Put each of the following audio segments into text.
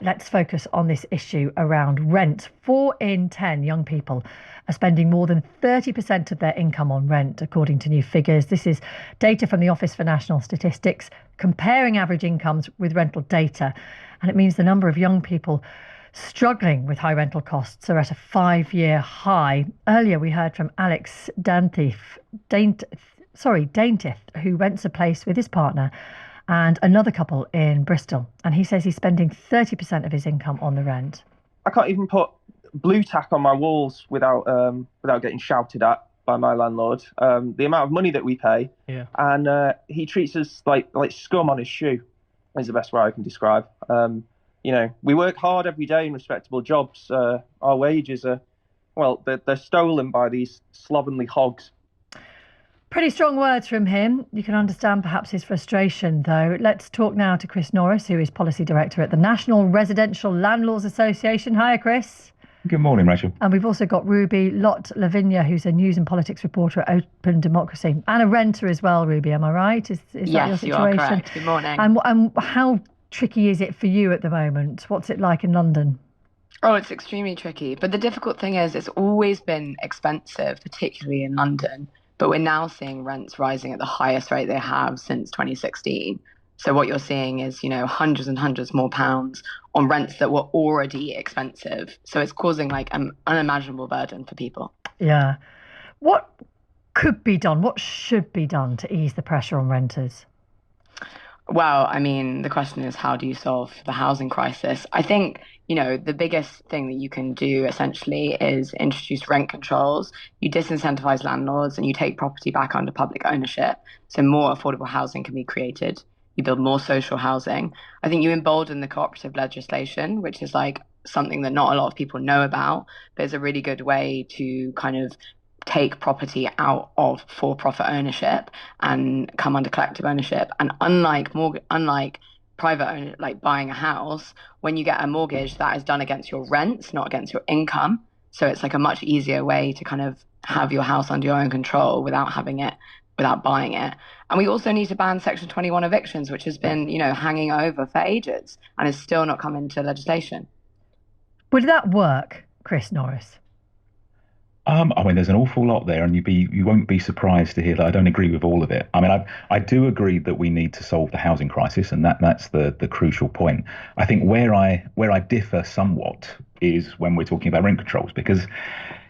let's focus on this issue around rent. 4 in 10 young people are spending more than 30% of their income on rent, according to new figures. This is data from the Office for National Statistics comparing average incomes with rental data. And it means the number of young people struggling with high rental costs are at a 5-year high. Earlier, we heard from Alex Daintith, who rents a place with his partner and another couple in Bristol. And he says he's spending 30% of his income on the rent. I can't even put blue tack on my walls without getting shouted at by my landlord. The amount of money that we pay, and he treats us like scum on his shoe, is the best way I can describe. We work hard every day in respectable jobs. Our wages are, they're stolen by these slovenly hogs. Pretty strong words from him. You can understand perhaps his frustration, though. Let's talk now to Chris Norris, who is Policy Director at the National Residential Landlords Association. Hiya, Chris. Good morning, Rachel. And we've also got Ruby Lott-Lavigna, who's a news and politics reporter at openDemocracy, and a renter as well, Ruby, am I right? Is that your situation? Yes, you are correct. Good morning. And how tricky is it for you at the moment? What's it like in London? Oh, it's extremely tricky. But the difficult thing is it's always been expensive, particularly in London. But we're now seeing rents rising at the highest rate they have since 2016. So what you're seeing is, hundreds and hundreds more pounds on rents that were already expensive. So it's causing an unimaginable burden for people. Yeah. What could be done? What should be done to ease the pressure on renters? Well, the question is, how do you solve the housing crisis? I think, the biggest thing that you can do essentially is introduce rent controls. You disincentivize landlords and you take property back under public ownership. So more affordable housing can be created. You build more social housing. I think you embolden the cooperative legislation, which is something that not a lot of people know about, but it's a really good way to kind of take property out of for-profit ownership and come under collective ownership. And unlike private owner, like buying a house, when you get a mortgage, that is done against your rents, not against your income. So it's a much easier way to kind of have your house under your own control without buying it. And we also need to ban Section 21 evictions, which has been, hanging over for ages and has still not come into legislation. Would that work, Chris Norris? There's an awful lot there, and you won't be surprised to hear that I don't agree with all of it. I do agree that we need to solve the housing crisis, and that's the crucial point. I think where I differ somewhat is when we're talking about rent controls, because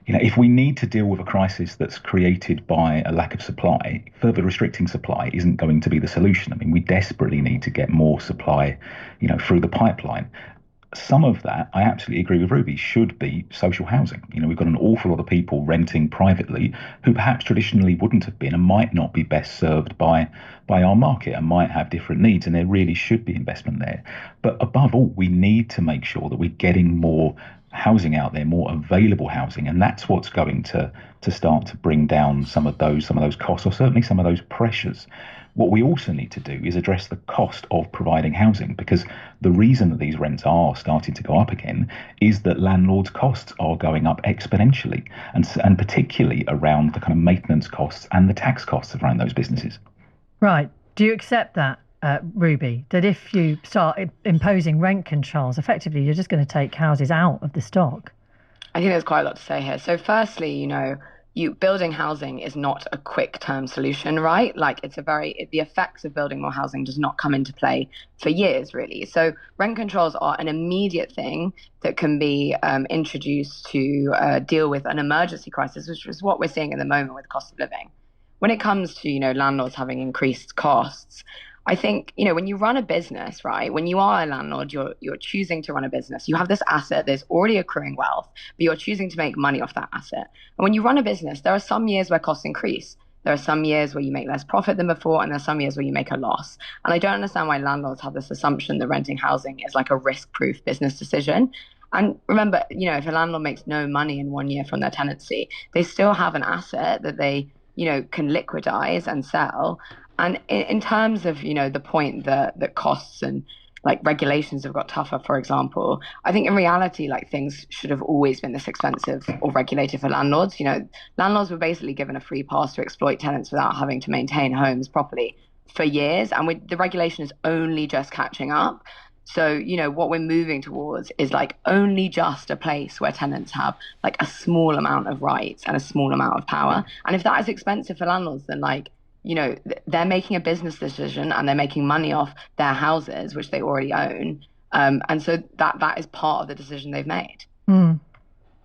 if we need to deal with a crisis that's created by a lack of supply, further restricting supply isn't going to be the solution. We desperately need to get more supply, through the pipeline. Some of that, I absolutely agree with Ruby, should be social housing. We've got an awful lot of people renting privately who perhaps traditionally wouldn't have been and might not be best served by our market and might have different needs, and there really should be investment there. But above all, we need to make sure that we're getting more housing out there, more available housing, and that's what's going to start to bring down some of those costs, or certainly some of those pressures. What we also need to do is address the cost of providing housing, because the reason that these rents are starting to go up again is that landlords' costs are going up exponentially, and particularly around the kind of maintenance costs and the tax costs around those businesses. Right. Do you accept that, Ruby, that if you start imposing rent controls, effectively you're just going to take houses out of the stock? I think there's quite a lot to say here. So firstly, building housing is not a quick term solution, right? The effects of building more housing does not come into play for years, really. So rent controls are an immediate thing that can be introduced to deal with an emergency crisis, which is what we're seeing at the moment with cost of living. When it comes to, landlords having increased costs, I think, when you run a business, right, when you are a landlord, you're choosing to run a business. You have this asset, there's already accruing wealth, but you're choosing to make money off that asset. And when you run a business, there are some years where costs increase. There are some years where you make less profit than before, and there are some years where you make a loss. And I don't understand why landlords have this assumption that renting housing is like a risk-proof business decision. And remember, if a landlord makes no money in 1 year from their tenancy, they still have an asset that they, can liquidize and sell. And in terms of, the point that costs and regulations have got tougher, for example, I think in reality, things should have always been this expensive or regulated for landlords. Landlords were basically given a free pass to exploit tenants without having to maintain homes properly for years. And the regulation is only just catching up. So, what we're moving towards is like only just a place where tenants have like a small amount of rights and a small amount of power. And if that is expensive for landlords, then they're making a business decision and they're making money off their houses, which they already own. And so that is part of the decision they've made.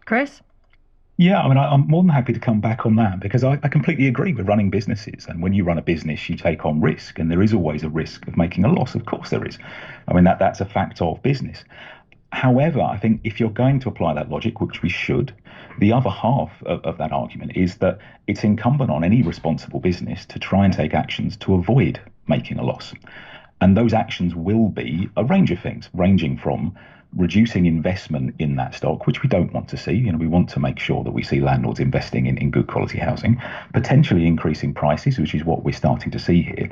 Chris? Yeah, I mean, I'm more than happy to come back on that, because I completely agree with running businesses. And when you run a business, you take on risk, and there is always a risk of making a loss. Of course there is. I mean, that's a fact of business. However, I think if you're going to apply that logic, which we should, the other half of that argument is that it's incumbent on any responsible business to try and take actions to avoid making a loss. And those actions will be a range of things, ranging from reducing investment in that stock, which we don't want to see. We want to make sure that we see landlords investing in good quality housing, potentially increasing prices, which is what we're starting to see here.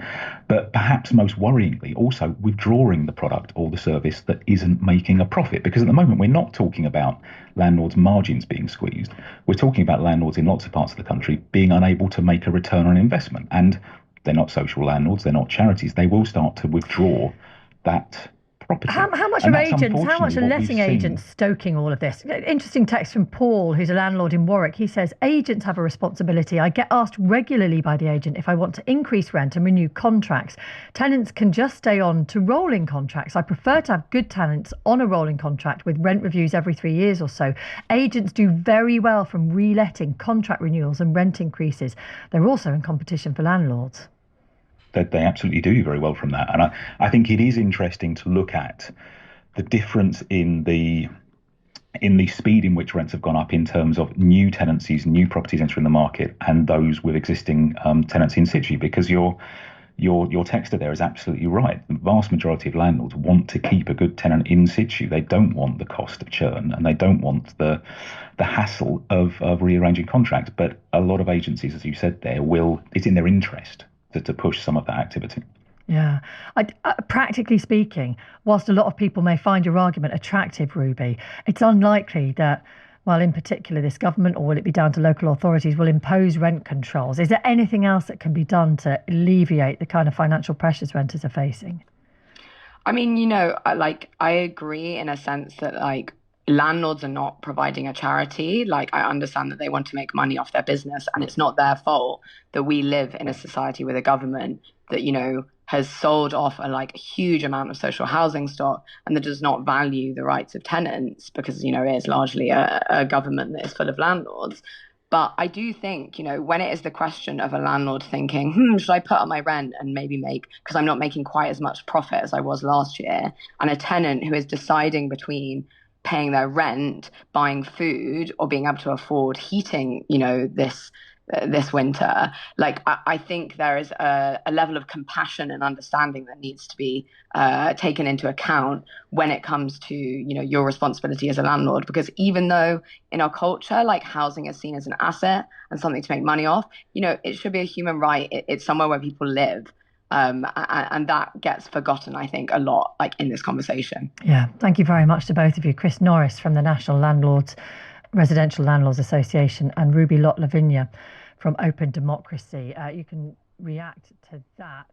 But perhaps most worryingly, also withdrawing the product or the service that isn't making a profit. Because at the moment, we're not talking about landlords' margins being squeezed. We're talking about landlords in lots of parts of the country being unable to make a return on investment. And they're not social landlords, they're not charities. They will start to withdraw that property. How much are letting agents stoking all of this? Interesting text from Paul, who's a landlord in Warwick. He says, agents have a responsibility. I get asked regularly by the agent if I want to increase rent and renew contracts. Tenants can just stay on to rolling contracts. I prefer to have good tenants on a rolling contract with rent reviews every 3 years or so. Agents do very well from reletting, contract renewals and rent increases. They're also in competition for landlords. They absolutely do very well from that. And I think it is interesting to look at the difference in the speed in which rents have gone up in terms of new tenancies, new properties entering the market, and those with existing tenants in situ, because your texter there is absolutely right. The vast majority of landlords want to keep a good tenant in situ. They don't want the cost of churn, and they don't want the hassle of rearranging contracts. But a lot of agencies, as you said there, it's in their interest to push some of that activity. Yeah. Practically speaking, whilst a lot of people may find your argument attractive, Ruby, it's unlikely that, well, in particular, this government, or will it be down to local authorities, will impose rent controls. Is there anything else that can be done to alleviate the kind of financial pressures renters are facing? I mean, I agree in a sense that, landlords are not providing a charity. I understand that they want to make money off their business, and it's not their fault that we live in a society with a government that, has sold off a huge amount of social housing stock and that does not value the rights of tenants, because, it is largely a government that is full of landlords. But I do think, when it is the question of a landlord thinking, should I put up my rent and maybe because I'm not making quite as much profit as I was last year, and a tenant who is deciding between paying their rent, buying food, or being able to afford heating, this winter, I think there is a level of compassion and understanding that needs to be taken into account when it comes to, your responsibility as a landlord. Because even though in our culture, housing is seen as an asset and something to make money off, it should be a human right. It's somewhere where people live. And that gets forgotten, I think, a lot, in this conversation. Yeah, thank you very much to both of you. Chris Norris from the National Residential Landlords Association, and Ruby Lott-Lavigna from Open Democracy. You can react to that.